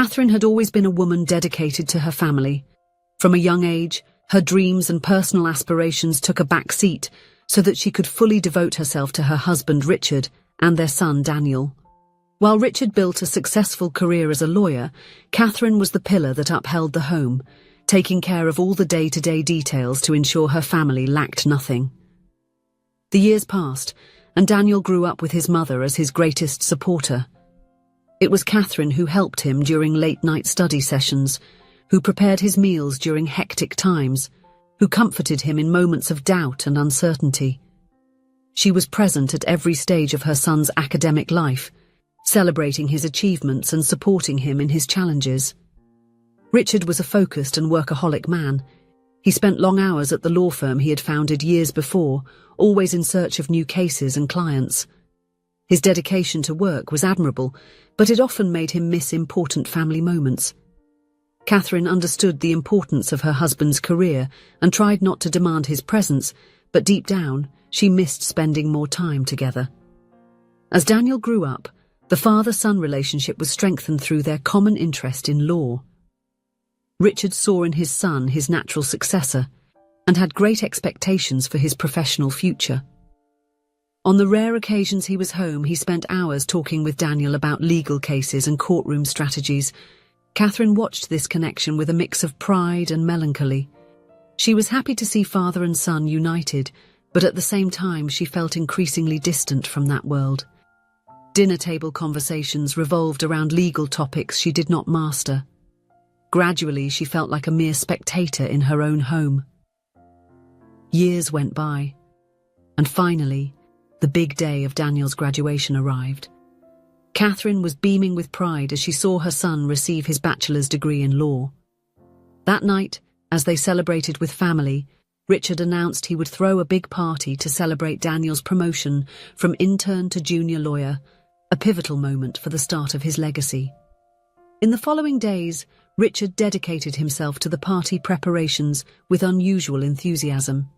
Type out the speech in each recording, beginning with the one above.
Catherine had always been a woman dedicated to her family. From a young age, her dreams and personal aspirations took a back seat so that she could fully devote herself to her husband Richard and their son Daniel. While Richard built a successful career as a lawyer, Catherine was the pillar that upheld the home, taking care of all the day-to-day details to ensure her family lacked nothing. The years passed, and Daniel grew up with his mother as his greatest supporter. It was Catherine who helped him during late-night study sessions, who prepared his meals during hectic times, who comforted him in moments of doubt and uncertainty. She was present at every stage of her son's academic life, celebrating his achievements and supporting him in his challenges. Richard was a focused and workaholic man. He spent long hours at the law firm he had founded years before, always in search of new cases and clients. His dedication to work was admirable, but it often made him miss important family moments. Catherine understood the importance of her husband's career and tried not to demand his presence, but deep down, she missed spending more time together. As Daniel grew up, the father-son relationship was strengthened through their common interest in law. Richard saw in his son his natural successor and had great expectations for his professional future. On the rare occasions he was home, he spent hours talking with Daniel about legal cases and courtroom strategies. Catherine watched this connection with a mix of pride and melancholy. She was happy to see father and son united, but at the same time she felt increasingly distant from that world. Dinner table conversations revolved around legal topics she did not master. Gradually, she felt like a mere spectator in her own home. Years went by, and finally, the big day of Daniel's graduation arrived. Catherine was beaming with pride as she saw her son receive his bachelor's degree in law. That night, as they celebrated with family, Richard announced he would throw a big party to celebrate Daniel's promotion from intern to junior lawyer, a pivotal moment for the start of his legacy. In the following days, Richard dedicated himself to the party preparations with unusual enthusiasm.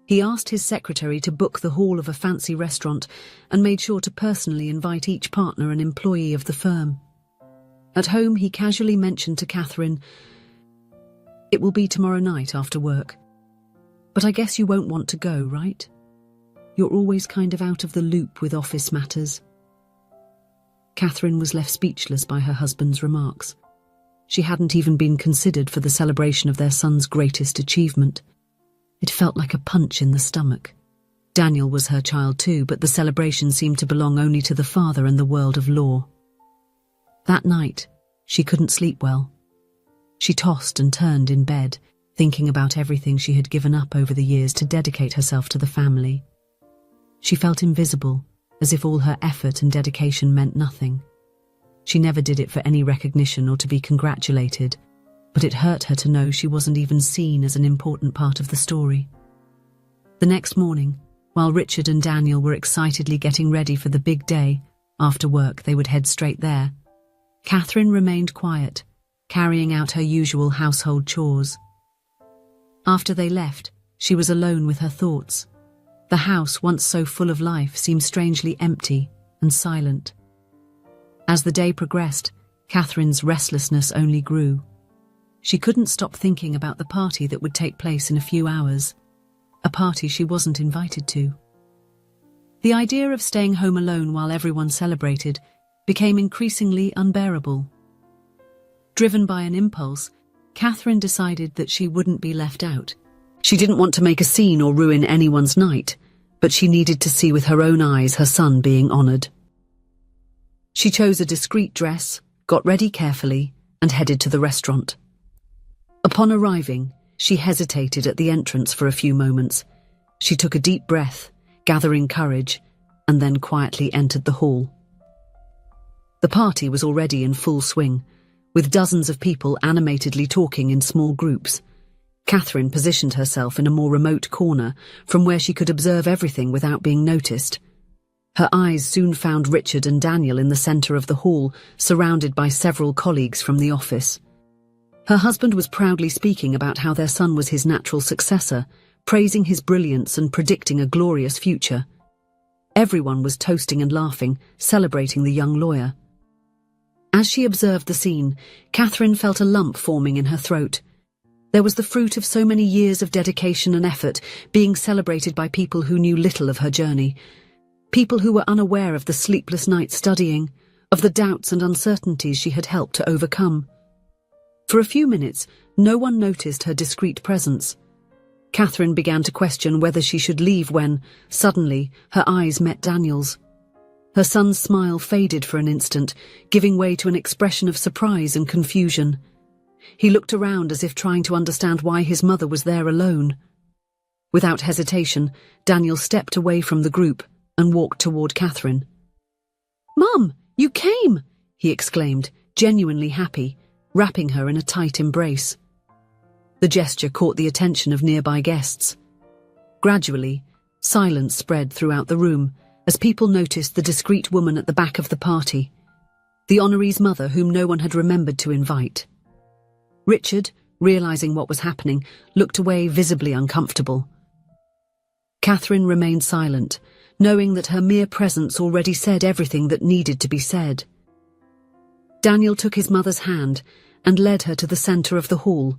He asked his secretary to book the hall of a fancy restaurant and made sure to personally invite each partner and employee of the firm. At home, he casually mentioned to Catherine, "It will be tomorrow night after work. But I guess you won't want to go, right? You're always kind of out of the loop with office matters." Catherine was left speechless by her husband's remarks. She hadn't even been considered for the celebration of their son's greatest achievement. It felt like a punch in the stomach. Daniel was her child too, but the celebration seemed to belong only to the father and the world of law. That night, she couldn't sleep well. She tossed and turned in bed, thinking about everything she had given up over the years to dedicate herself to the family. She felt invisible, as if all her effort and dedication meant nothing. She never did it for any recognition or to be congratulated, but it hurt her to know she wasn't even seen as an important part of the story. The next morning, while Richard and Daniel were excitedly getting ready for the big day, after work they would head straight there, Catherine remained quiet, carrying out her usual household chores. After they left, she was alone with her thoughts. The house, once so full of life, seemed strangely empty and silent. As the day progressed, Catherine's restlessness only grew. She couldn't stop thinking about the party that would take place in a few hours, a party she wasn't invited to. The idea of staying home alone while everyone celebrated became increasingly unbearable. Driven by an impulse, Catherine decided that she wouldn't be left out. She didn't want to make a scene or ruin anyone's night, but she needed to see with her own eyes her son being honored. She chose a discreet dress, got ready carefully, and headed to the restaurant. Upon arriving, she hesitated at the entrance for a few moments. She took a deep breath, gathering courage, and then quietly entered the hall. The party was already in full swing, with dozens of people animatedly talking in small groups. Catherine positioned herself in a more remote corner from where she could observe everything without being noticed. Her eyes soon found Richard and Daniel in the center of the hall, surrounded by several colleagues from the office. Her husband was proudly speaking about how their son was his natural successor, praising his brilliance and predicting a glorious future. Everyone was toasting and laughing, celebrating the young lawyer. As she observed the scene, Catherine felt a lump forming in her throat. There was the fruit of so many years of dedication and effort being celebrated by people who knew little of her journey. People who were unaware of the sleepless nights studying, of the doubts and uncertainties she had helped to overcome. For a few minutes, no one noticed her discreet presence. Catherine began to question whether she should leave when, suddenly, her eyes met Daniel's. Her son's smile faded for an instant, giving way to an expression of surprise and confusion. He looked around as if trying to understand why his mother was there alone. Without hesitation, Daniel stepped away from the group and walked toward Catherine. "Mum, you came!" he exclaimed, genuinely happy, wrapping her in a tight embrace. The gesture caught the attention of nearby guests. Gradually, silence spread throughout the room as people noticed the discreet woman at the back of the party, the honoree's mother whom no one had remembered to invite. Richard, realizing what was happening, looked away, visibly uncomfortable. Catherine remained silent, knowing that her mere presence already said everything that needed to be said. Daniel took his mother's hand and led her to the center of the hall,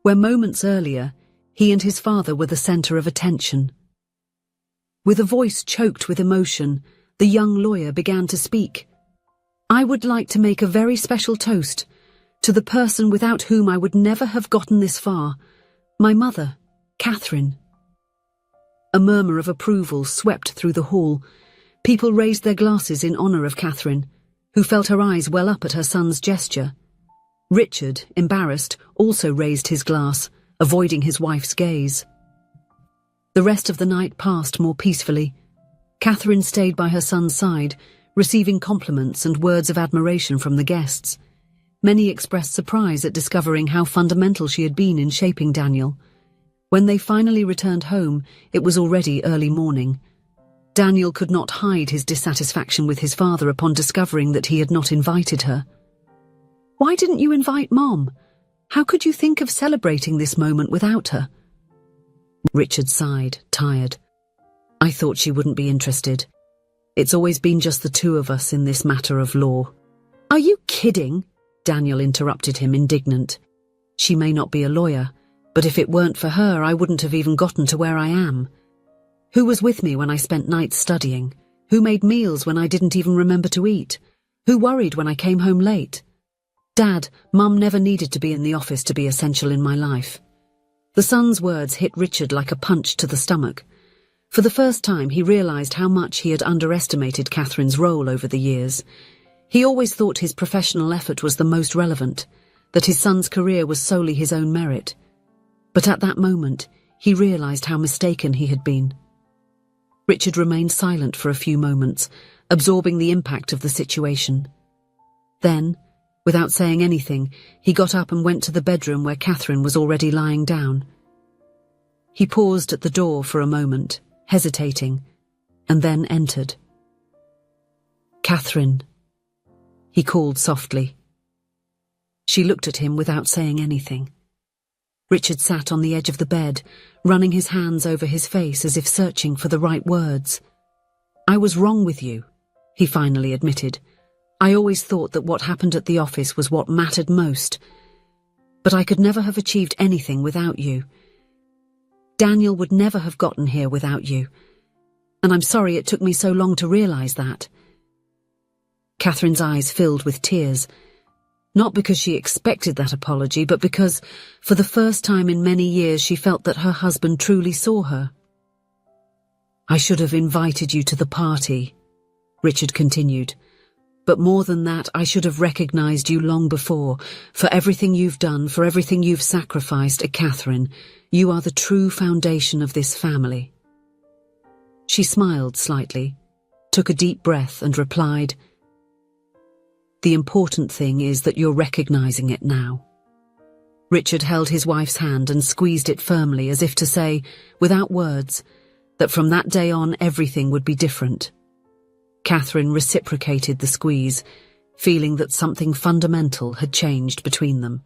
where moments earlier, he and his father were the center of attention. With a voice choked with emotion, the young lawyer began to speak. "I would like to make a very special toast to the person without whom I would never have gotten this far, my mother, Catherine." A murmur of approval swept through the hall. People raised their glasses in honor of Catherine, who felt her eyes well up at her son's gesture. Richard, embarrassed, also raised his glass, avoiding his wife's gaze. The rest of the night passed more peacefully. Catherine stayed by her son's side, receiving compliments and words of admiration from the guests. Many expressed surprise at discovering how fundamental she had been in shaping Daniel. When they finally returned home, it was already early morning. Daniel could not hide his dissatisfaction with his father upon discovering that he had not invited her. "Why didn't you invite Mom? How could you think of celebrating this moment without her?" Richard sighed, tired. "I thought she wouldn't be interested. It's always been just the two of us in this matter of law." "Are you kidding?" Daniel interrupted him, indignant. "She may not be a lawyer, but if it weren't for her, I wouldn't have even gotten to where I am. Who was with me when I spent nights studying? Who made meals when I didn't even remember to eat? Who worried when I came home late? Dad, Mum never needed to be in the office to be essential in my life." The son's words hit Richard like a punch to the stomach. For the first time, he realized how much he had underestimated Catherine's role over the years. He always thought his professional effort was the most relevant, that his son's career was solely his own merit. But at that moment, he realized how mistaken he had been. Richard remained silent for a few moments, absorbing the impact of the situation. Then, without saying anything, he got up and went to the bedroom where Catherine was already lying down. He paused at the door for a moment, hesitating, and then entered. "Catherine," he called softly. She looked at him without saying anything. Richard sat on the edge of the bed, running his hands over his face as if searching for the right words. "I was wrong with you," he finally admitted. "I always thought that what happened at the office was what mattered most. But I could never have achieved anything without you. Daniel would never have gotten here without you. And I'm sorry it took me so long to realize that." Catherine's eyes filled with tears, not because she expected that apology, but because, for the first time in many years, she felt that her husband truly saw her. "I should have invited you to the party," Richard continued. "But more than that, I should have recognized you long before, for everything you've done, for everything you've sacrificed. Catherine, you are the true foundation of this family." She smiled slightly, took a deep breath and replied, "The important thing is that you're recognizing it now." Richard held his wife's hand and squeezed it firmly, as if to say, without words, that from that day on everything would be different. Catherine reciprocated the squeeze, feeling that something fundamental had changed between them.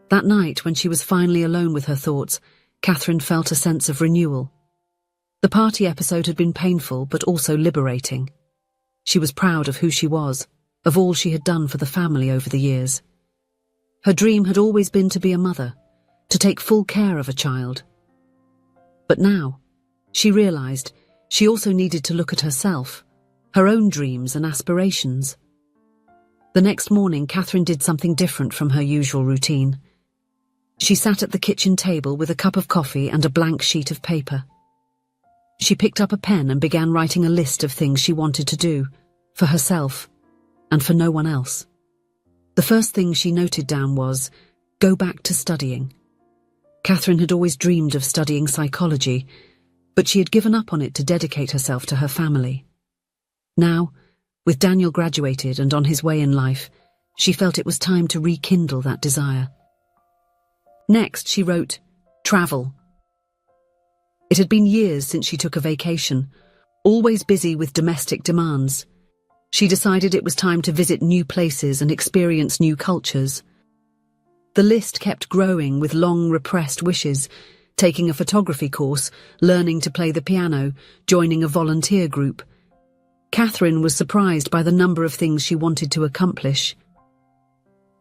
That night, when she was finally alone with her thoughts, Catherine felt a sense of renewal. The party episode had been painful but also liberating. She was proud of who she was, of all she had done for the family over the years. Her dream had always been to be a mother, to take full care of a child. But now, she realized she also needed to look at herself, her own dreams and aspirations. The next morning, Catherine did something different from her usual routine. She sat at the kitchen table with a cup of coffee and a blank sheet of paper. She picked up a pen and began writing a list of things she wanted to do, for herself, and for no one else. The first thing she noted down was, go back to studying. Catherine had always dreamed of studying psychology, but she had given up on it to dedicate herself to her family. Now, with Daniel graduated and on his way in life, she felt it was time to rekindle that desire. Next, she wrote, travel. It had been years since she took a vacation, always busy with domestic demands. She decided it was time to visit new places and experience new cultures. The list kept growing with long repressed wishes, taking a photography course, learning to play the piano, joining a volunteer group. Catherine was surprised by the number of things she wanted to accomplish.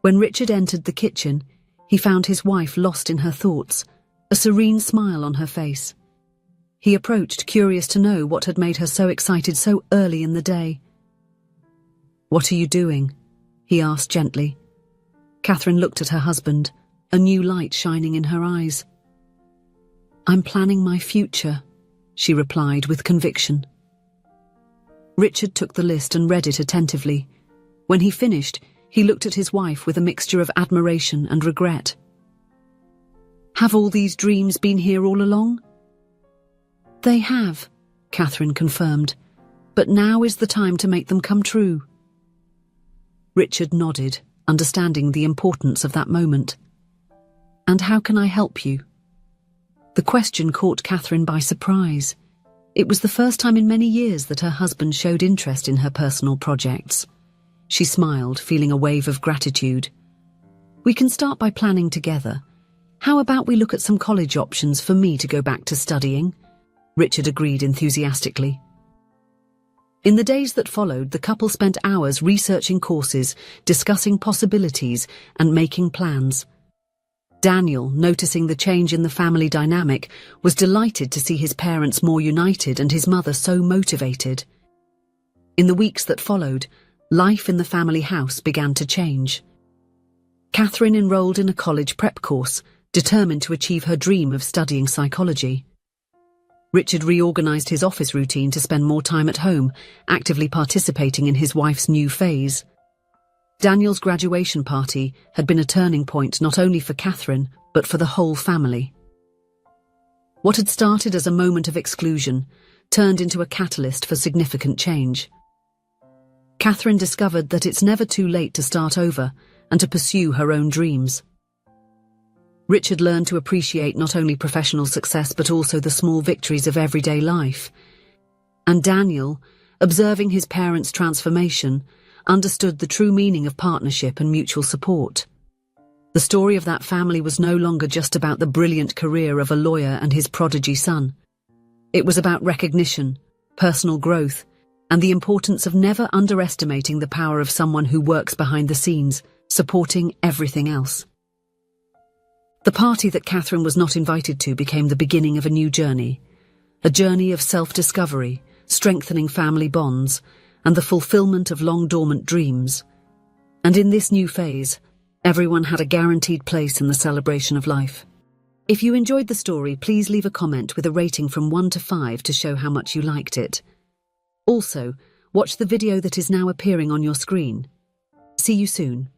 When Richard entered the kitchen, he found his wife lost in her thoughts, a serene smile on her face. He approached, curious to know what had made her so excited so early in the day. "What are you doing?" he asked gently. Catherine looked at her husband, a new light shining in her eyes. "I'm planning my future," she replied with conviction. Richard took the list and read it attentively. When he finished, he looked at his wife with a mixture of admiration and regret. "Have all these dreams been here all along?" "They have," Catherine confirmed, "but now is the time to make them come true." Richard nodded, understanding the importance of that moment. "And how can I help you?" The question caught Catherine by surprise. It was the first time in many years that her husband showed interest in her personal projects. She smiled, feeling a wave of gratitude. "We can start by planning together. How about we look at some college options for me to go back to studying?" Richard agreed enthusiastically. In the days that followed, the couple spent hours researching courses, discussing possibilities, and making plans. Daniel, noticing the change in the family dynamic, was delighted to see his parents more united and his mother so motivated. In the weeks that followed, life in the family house began to change. Catherine enrolled in a college prep course, determined to achieve her dream of studying psychology. Richard reorganized his office routine to spend more time at home, actively participating in his wife's new phase. Daniel's graduation party had been a turning point not only for Catherine, but for the whole family. What had started as a moment of exclusion turned into a catalyst for significant change. Catherine discovered that it's never too late to start over and to pursue her own dreams. Richard learned to appreciate not only professional success but also the small victories of everyday life. And Daniel, observing his parents' transformation, understood the true meaning of partnership and mutual support. The story of that family was no longer just about the brilliant career of a lawyer and his prodigy son. It was about recognition, personal growth, and the importance of never underestimating the power of someone who works behind the scenes, supporting everything else. The party that Catherine was not invited to became the beginning of a new journey, a journey of self-discovery, strengthening family bonds, and the fulfillment of long-dormant dreams. And in this new phase, everyone had a guaranteed place in the celebration of life. If you enjoyed the story, please leave a comment with a rating from 1 to 5 to show how much you liked it. Also, watch the video that is now appearing on your screen. See you soon.